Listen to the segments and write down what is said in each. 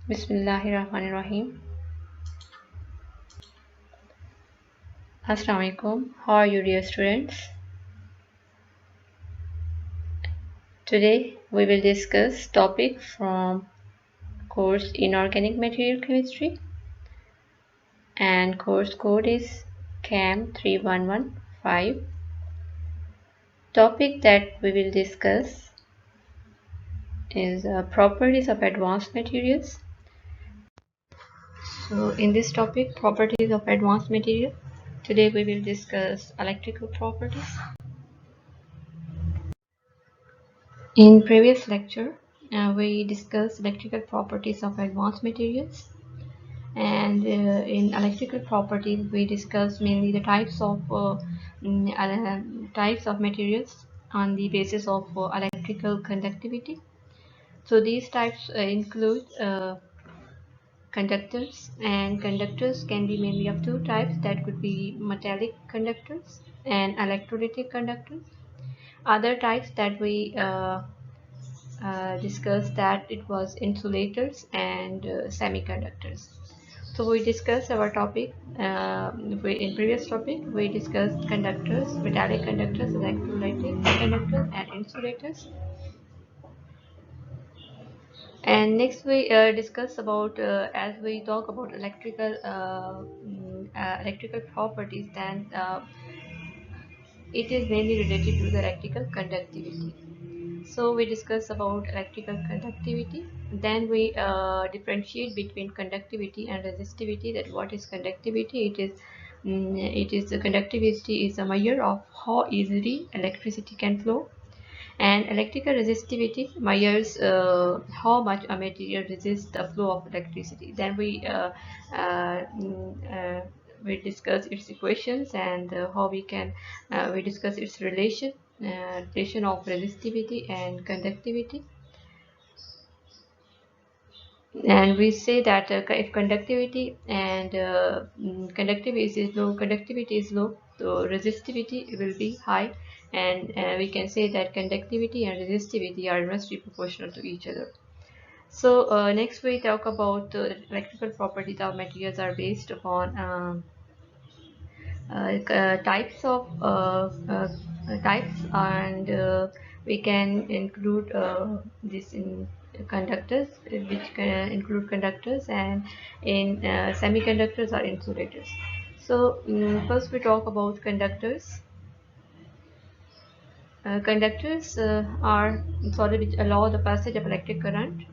Bismillahirrahmanirrahim. Assalamu alaikum. How are you, dear students? Today we will discuss topic from course Inorganic Material Chemistry, and course code is CAM 3115. Topic that we will discuss is properties of advanced materials. So in this topic, properties of advanced material, today we will discuss electrical properties. In previous lecture, we discussed electrical properties of advanced materials, and in electrical properties we discussed mainly the types of materials on the basis of electrical conductivity. So these types include conductors, and conductors can be mainly of two types, that could be metallic conductors and electrolytic conductors. Other types that we discussed that it was insulators and semiconductors. So we discussed our topic in previous topic. We discussed conductors, metallic conductors, electrolytic conductors, and insulators. And next we discuss about as we talk about electrical properties, then it is mainly related to the electrical conductivity. So we discuss about electrical conductivity. Then we differentiate between conductivity and resistivity. That what is conductivity? It is the conductivity is a measure of how easily electricity can flow, and electrical resistivity measures how much a material resists the flow of electricity. Then we discuss its equations, and how we discuss its relation of resistivity and conductivity. And we say that if conductivity is low, so resistivity will be high, and we can say that conductivity and resistivity are inversely proportional to each other. So next we talk about electrical properties of materials are based upon types, and we can include this in conductors, which can include conductors, and in semiconductors or insulators. So first we talk about conductors. Conductors are solid which allow the passage of electric current.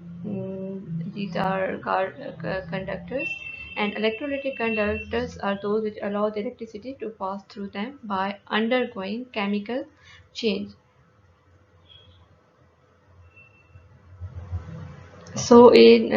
These are conductors, and electrolytic conductors are those which allow the electricity to pass through them by undergoing chemical change. So in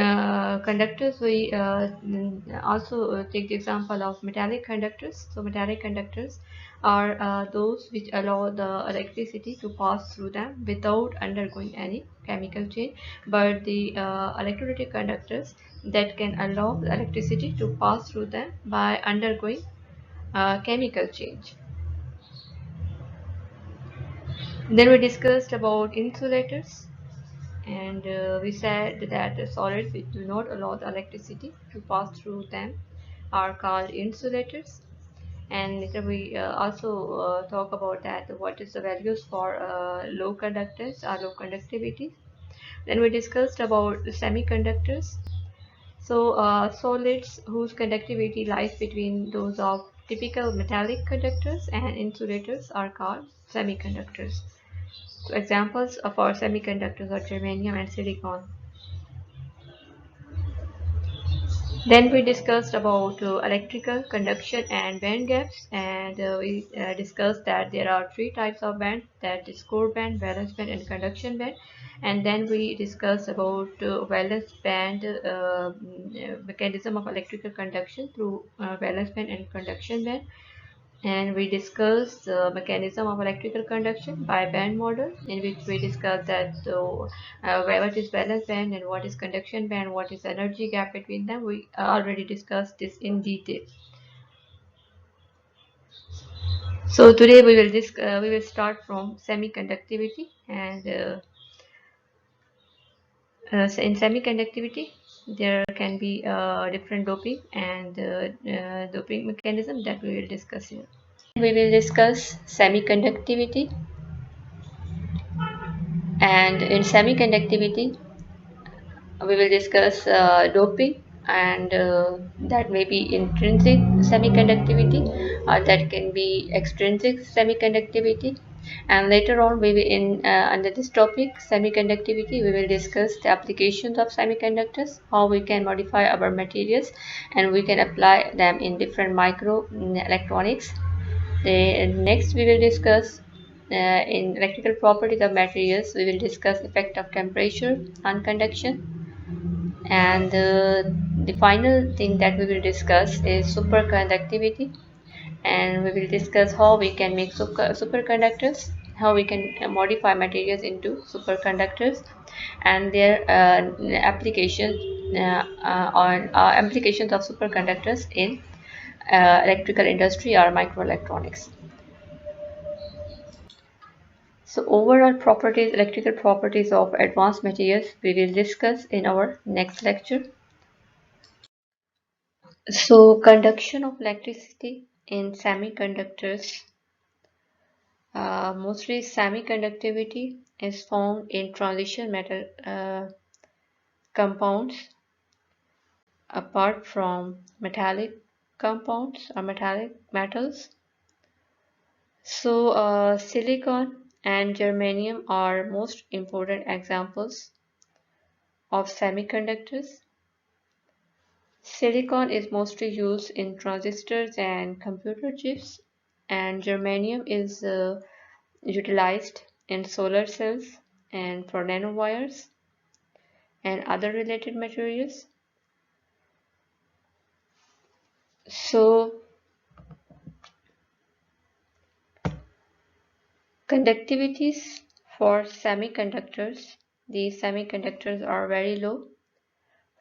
conductors, we also take the example of metallic conductors. So metallic conductors are those which allow the electricity to pass through them without undergoing any chemical change. But the electrolytic conductors that can allow the electricity to pass through them by undergoing chemical change. Then we discussed about insulators, and we said that the solids which do not allow the electricity to pass through them are called insulators. And later we also talk about that what is the values for low conductance or low conductivity. Then we discussed about semiconductors. So solids whose conductivity lies between those of typical metallic conductors and insulators are called semiconductors. So examples of our semiconductors are germanium and silicon. Then we discussed about electrical conduction and band gaps, and we discussed that there are three types of band, that is core band, valence band, and conduction band. And then we discussed about valence band mechanism of electrical conduction through valence band and conduction band. And we discussed the mechanism of electrical conduction by band model, in which we discussed that what is valence band and what is conduction band, what is energy gap between them. We already discussed this in detail. So today we will start from semiconductivity, and in semiconductivity there can be different doping and doping mechanism that we will discuss here. We will discuss semiconductivity, and in semiconductivity we will discuss doping, and that may be intrinsic semiconductivity or that can be extrinsic semiconductivity. And later on we will under this topic semiconductivity we will discuss the applications of semiconductors, how we can modify our materials and we can apply them in different micro electronics. Next we will discuss in electrical properties of materials, we will discuss effect of temperature on conduction, and the final thing that we will discuss is superconductivity, and we will discuss how we can make superconductors, how we can modify materials into superconductors, and their applications on applications of superconductors in electrical industry or microelectronics. So overall properties, electrical properties of advanced materials we will discuss in our next lecture. So conduction of electricity in semiconductors. Mostly semiconductivity is found in transition metal compounds apart from metallic compounds or metallic metals. So silicon and germanium are most important examples of semiconductors. Silicon is mostly used in transistors and computer chips, and germanium is utilized in solar cells and for nanowires and other related materials. So conductivities for semiconductors, these semiconductors are very low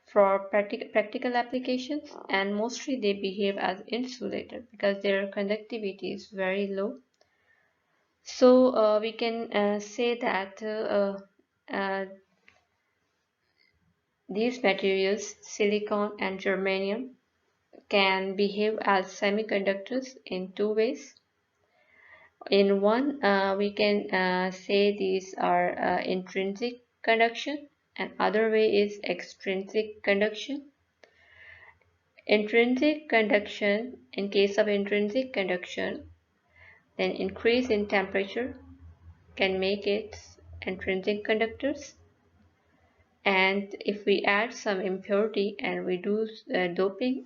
for practical applications, and mostly they behave as insulator because their conductivity is very low. So we can say that these materials, silicon and germanium, can behave as semiconductors in two ways. In one, we can say these are intrinsic conduction, and other way is extrinsic conduction. Intrinsic conduction, in case of intrinsic conduction, then increase in temperature can make it intrinsic conductors, and if we add some impurity and reduce doping,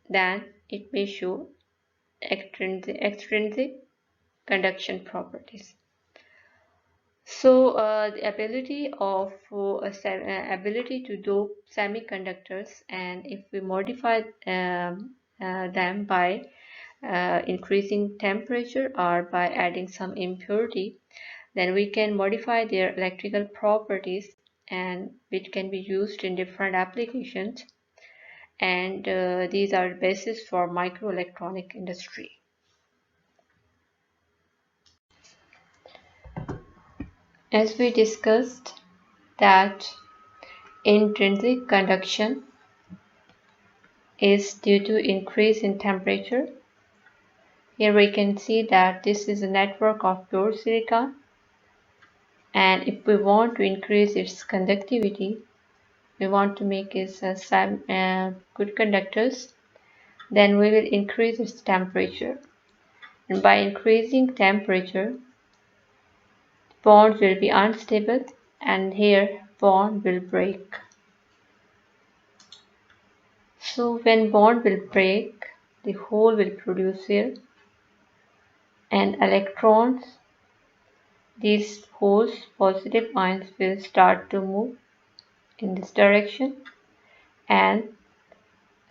then it may show extrinsic conduction properties. So the ability to dope semiconductors, and if we modify them by increasing temperature or by adding some impurity, then we can modify their electrical properties, and which can be used in different applications, and these are the basis for microelectronic industry. As we discussed that intrinsic conduction is due to increase in temperature. Here we can see that this is a network of pure silicon, and if we want to increase its conductivity, we want to make it good conductors, then we will increase its temperature. And by increasing temperature, bonds will be unstable, and here bond will break. So when bond will break, the hole will produce here, and electrons, these holes, positive ions, will start to move in this direction, and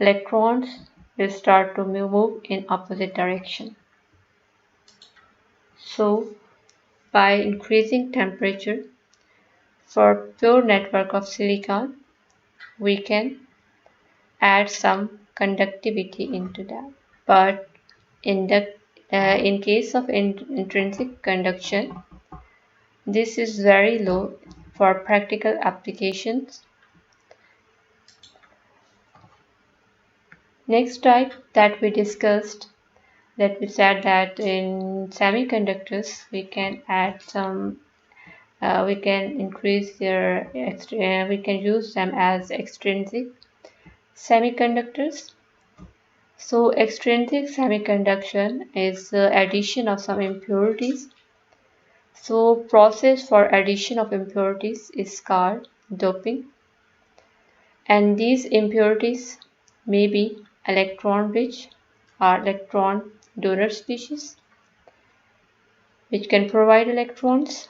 electrons will start to move in opposite direction. So by increasing temperature for pure network of silicon, we can add some conductivity into that. But in case of intrinsic conduction, this is very low for practical applications, Next type that we discussed, that we said that in semiconductors we can add some, we can increase their, we can use them as extrinsic semiconductors. So extrinsic semiconduction is the addition of some impurities. So process for addition of impurities is called doping, and these impurities may be electron rich or electron donor species, which can provide electrons,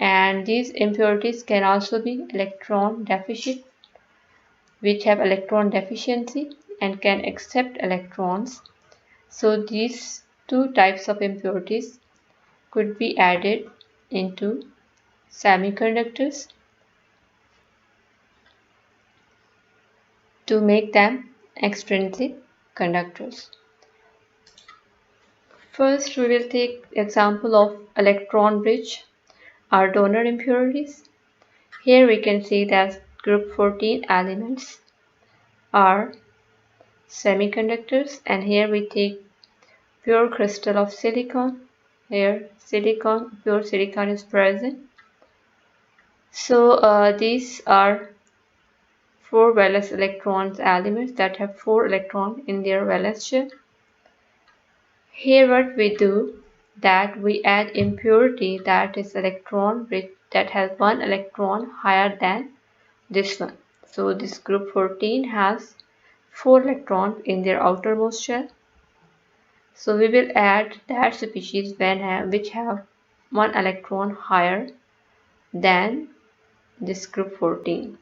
and these impurities can also be electron deficient, which have electron deficiency and can accept electrons. So these two types of impurities could be added into semiconductors to make them extrinsic conductors. First, we will take example of electron-rich or donor impurities. Here we can see that group 14 elements are semiconductors, and here we take pure crystal of silicon. Here silicon, pure silicon is present. So these are 4 valence electrons elements that have 4 electrons in their valence shell. Here what we do, that we add impurity that is electron rich, that has 1 electron higher than this one. So this group 14 has 4 electrons in their outermost shell. So we will add that species which have 1 electron higher than this group 14.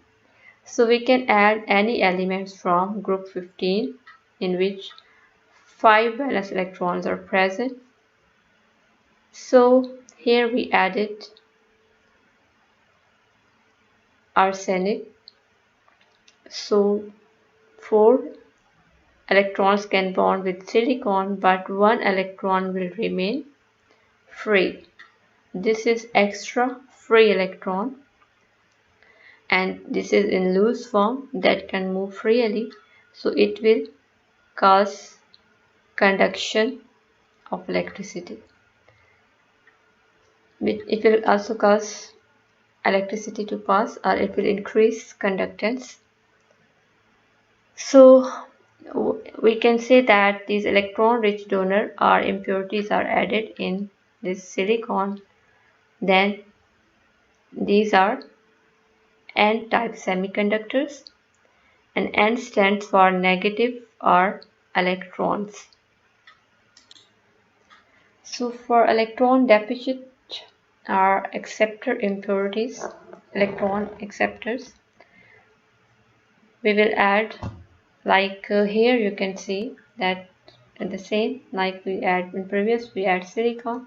So we can add any elements from group 15 in which 5 valence electrons are present. So here we added arsenic. So 4 electrons can bond with silicon, but 1 electron will remain free. This is extra free electron, and this is in loose form that can move freely, so it will cause conduction of electricity. It will also cause electricity to pass, or it will increase conductance. So we can say that these electron-rich donor or impurities are added in this silicon. Then these are N-type semiconductors, and N stands for negative or electrons. So for electron deficit or acceptor impurities, electron acceptors, we will add, like here you can see that the same like we add in previous, we add silicon,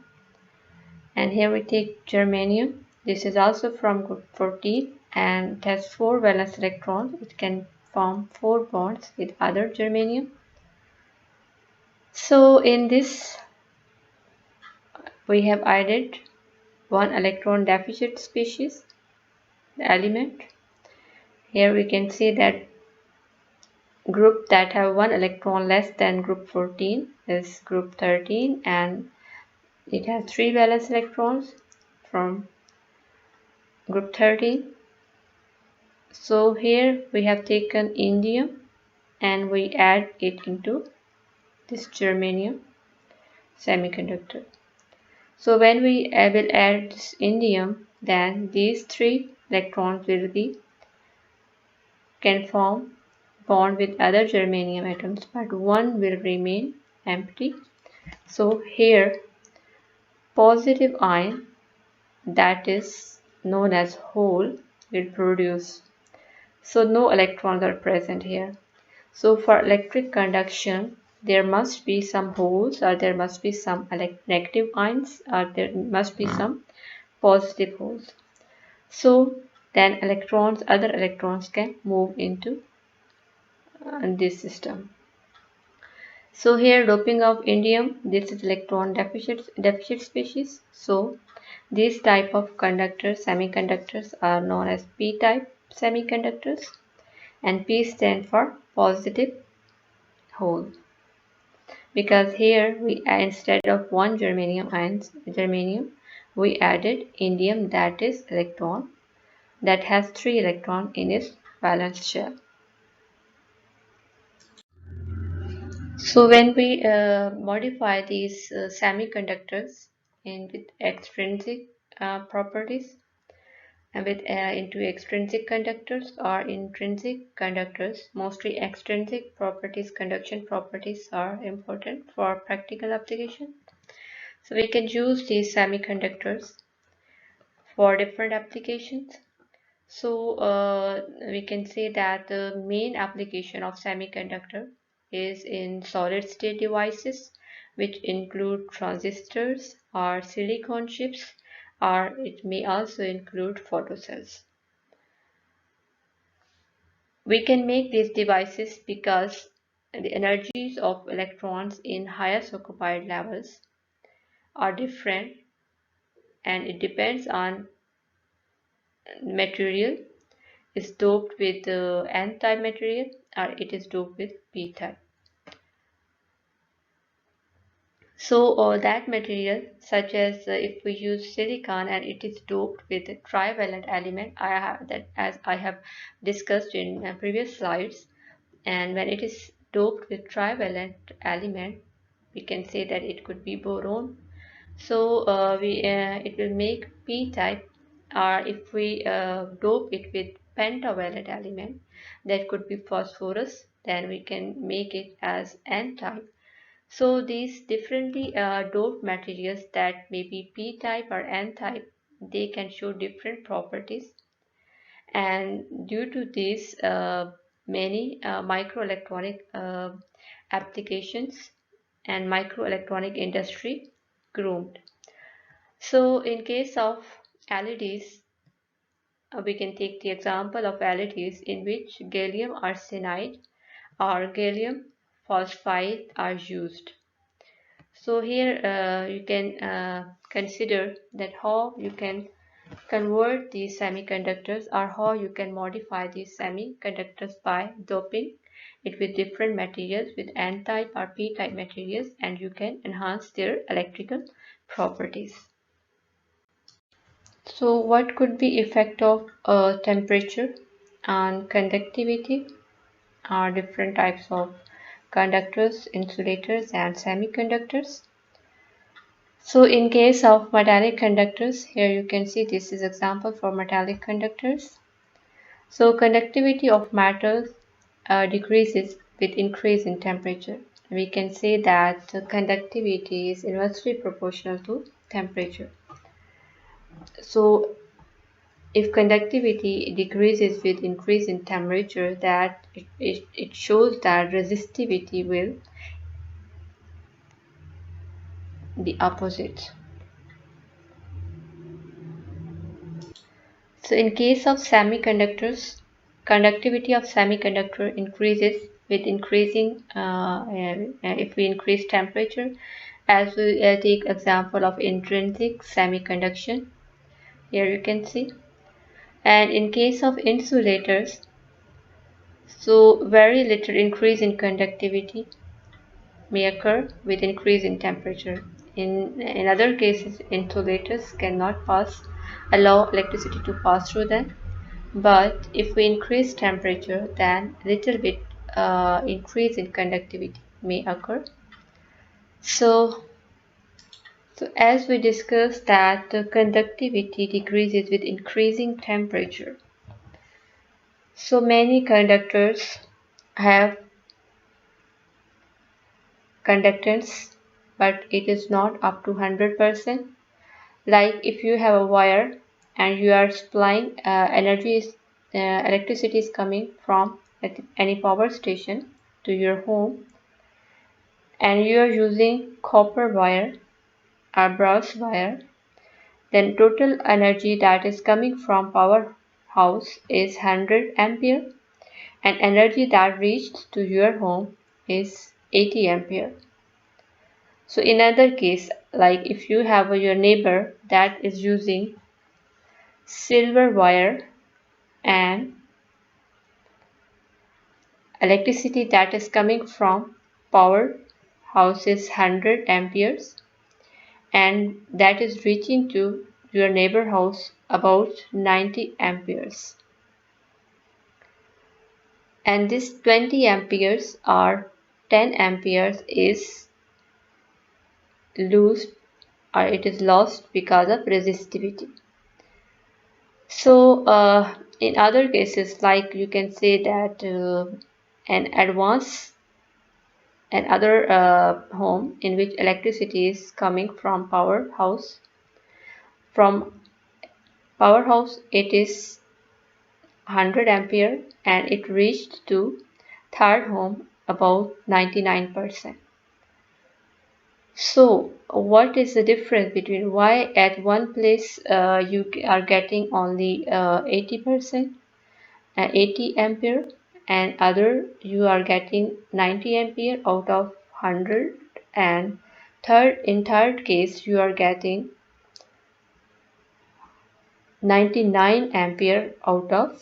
and here we take germanium. This is also from group 14 and it has 4 valence electrons. It can form 4 bonds with other germanium. So in this we have added 1 electron deficit species, the element. Here we can see that group that have 1 electron less than group 14 is group 13, and it has 3 valence electrons from group 13. So here we have taken indium and we add it into this germanium semiconductor. So when we will add this indium, then these 3 electrons will be can form bond with other germanium atoms, but 1 will remain empty. So here positive ion, that is known as hole, will produce. So no electrons are present here. So for electric conduction, there must be some holes, or there must be some negative ions, or there must be some positive holes. So then electrons, other electrons can move into this system. So here doping of indium, this is electron deficit species. So these type of conductors, semiconductors, are known as p-type semiconductors, and P stands for positive hole, because here we instead of one germanium we added indium, that is electron that has 3 electrons in its valence shell. So when we modify these semiconductors with extrinsic properties and with into extrinsic conductors or intrinsic conductors, mostly extrinsic properties, conduction properties are important for practical application. So we can use these semiconductors for different applications. So we can say that the main application of semiconductor is in solid state devices, which include transistors or silicone chips, or it may also include photocells. We can make these devices because the energies of electrons in highest occupied levels are different, and it depends on material is doped with N-type material or it is doped with P-type. So that material, such as if we use silicon and it is doped with a trivalent element, as I have discussed in previous slides, and when it is doped with trivalent element, we can say that it could be boron. So it will make P-type, or if we dope it with pentavalent element, that could be phosphorus, then we can make it as N-type. So these differently doped materials that may be P-type or N-type, they can show different properties, and due to this many microelectronic applications and microelectronic industry groomed. So in case of LEDs, we can take the example of LEDs in which gallium arsenide or gallium phosphide are used. So here you can consider that how you can convert these semiconductors or how you can modify these semiconductors by doping it with different materials, with N-type or P-type materials, and you can enhance their electrical properties. So what could be effect of temperature on conductivity or different types of conductors, insulators and semiconductors? So in case of metallic conductors, here you can see this is example for metallic conductors. So conductivity of metals decreases with increase in temperature. We can say that conductivity is inversely proportional to temperature. So if conductivity decreases with increase in temperature, that it shows that resistivity will be opposite. So in case of semiconductors, conductivity of semiconductor increases with increasing if we increase temperature, as we take example of intrinsic semiconduction. Here you can see. And in case of insulators, so very little increase in conductivity may occur with increase in temperature. In other cases, insulators cannot allow electricity to pass through them. But if we increase temperature, then little bit increase in conductivity may occur. So as we discussed that the conductivity decreases with increasing temperature. So many conductors have conductance, but it is not up to 100%. Like if you have a wire and you are supplying electricity is coming from any power station to your home, and you are using copper wire or brass wire, then total energy that is coming from powerhouse is 100 ampere, and energy that reached to your home is 80 ampere. So in other case, like if you have your neighbor that is using silver wire and electricity that is coming from powerhouse is 100 amperes, and that is reaching to your neighbor house about 90 amperes. And this 20 amperes or 10 amperes is lost, or it is lost because of resistivity. So in other cases, like you can say that another home in which electricity is coming from powerhouse, it is 100 ampere and it reached to third home about 99%. So what is the difference between why at one place you are getting only 80%, 80 ampere, and other you are getting 90 ampere out of 100, and in third case you are getting 99 ampere out of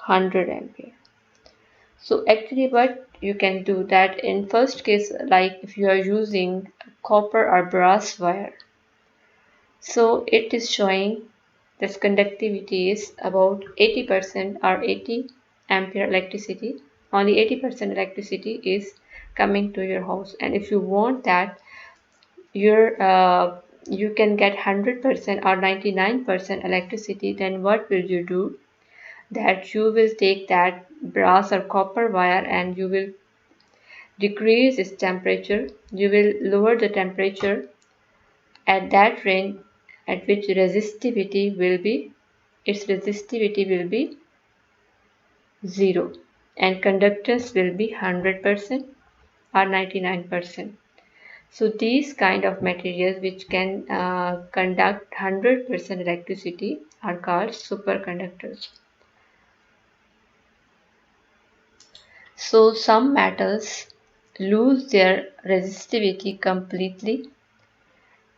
100 ampere. So actually what you can do that in first case, like if you are using copper or brass wire, so it is showing this conductivity is about 80% or 80 ampere electricity. Only 80% electricity is coming to your house, and if you want that you can get 100% or 99% electricity, then what will you do? That you will take that brass or copper wire and you will decrease its temperature. You will lower the temperature at that range at which its resistivity will be 0 and conductance will be 100% or 99%. So these kind of materials which can conduct 100% electricity are called superconductors. So some metals lose their resistivity completely,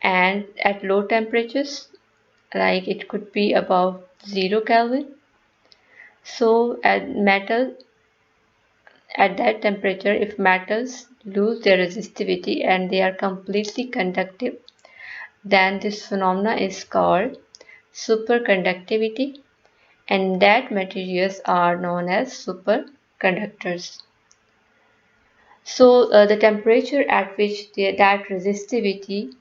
and at low temperatures, like it could be above 0 Kelvin. So at that temperature, if metals lose their resistivity and they are completely conductive, then this phenomena is called superconductivity, and that materials are known as superconductors. So the temperature at which that resistivity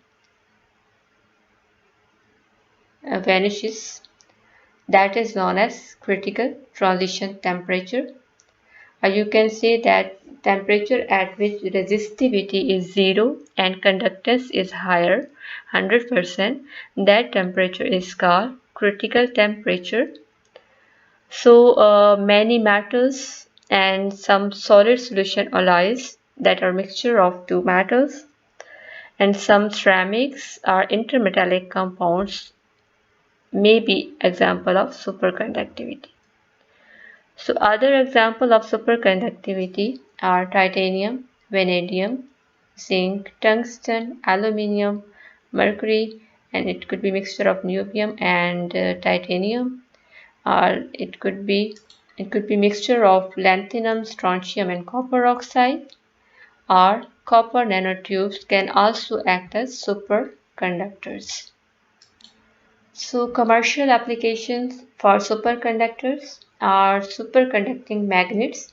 vanishes, that is known as critical transition temperature. You can say that temperature at which resistivity is 0 and conductance is higher, 100%, that temperature is called critical temperature. So many metals and some solid solution alloys that are mixture of two metals, and some ceramics or intermetallic compounds may be example of superconductivity. So other example of superconductivity are titanium, vanadium, zinc, tungsten, aluminium, mercury, and it could be mixture of niobium and titanium, or it could be mixture of lanthanum, strontium, and copper oxide, or copper nanotubes can also act as superconductors. So commercial applications for superconductors are superconducting magnets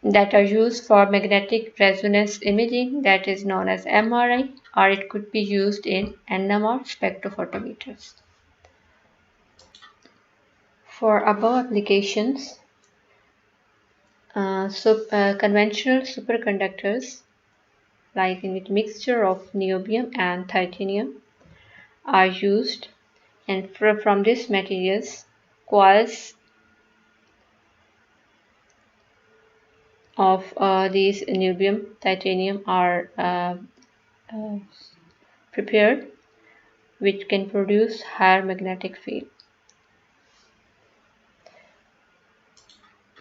that are used for magnetic resonance imaging, that is known as MRI, or it could be used in NMR spectrophotometers. For above applications, conventional superconductors, like in which mixture of niobium and titanium are used, and from these materials coils of these niobium titanium are prepared, which can produce higher magnetic field.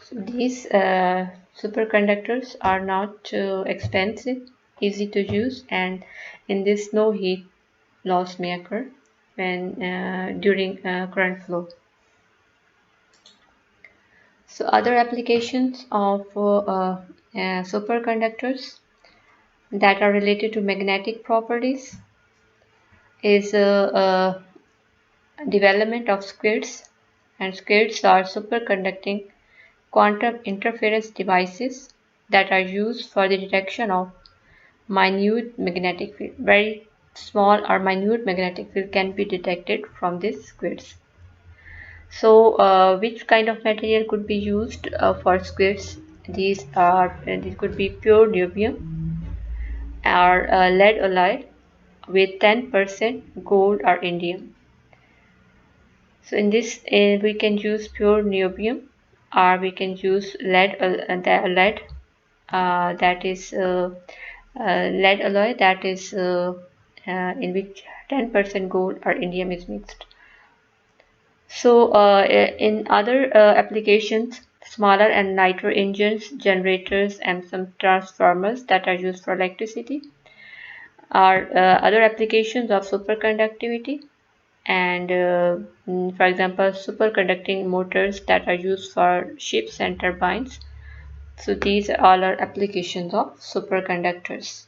So these superconductors are not too expensive, easy to use, and in this no heat loss may occur when during current flow. So other applications of superconductors that are related to magnetic properties is development of squids, and squids are superconducting quantum interference devices that are used for the detection of minute magnetic field. Very small or minute magnetic field can be detected from these squids. So, which kind of material could be used for squids? These could be pure niobium or lead alloy with 10% gold or indium. So in this, we can use pure niobium, or we can use lead that is lead alloy that is in which 10% gold or indium is mixed. So in other applications, smaller and lighter engines, generators, and some transformers that are used for electricity are other applications of superconductivity. And for example, superconducting motors that are used for ships and turbines. So these all are applications of superconductors.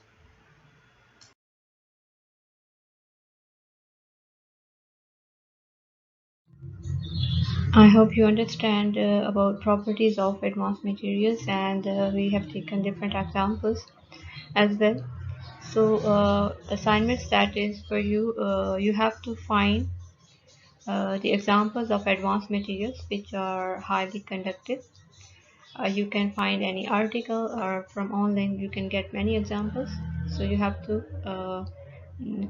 I hope you understand about properties of advanced materials, and we have taken different examples as well. So assignments that is for you, you have to find the examples of advanced materials which are highly conductive. You can find any article or from online you can get many examples. So you have to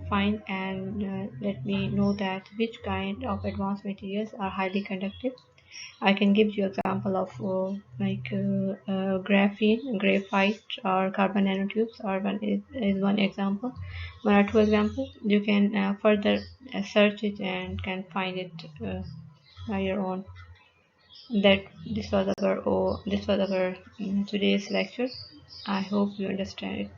find and let me know that which kind of advanced materials are highly conductive. I can give you example of graphene, graphite, or carbon nanotubes, or is one example, one or two examples. You can further search it and can find it by your own. That this was our today's lecture. I hope you understand it.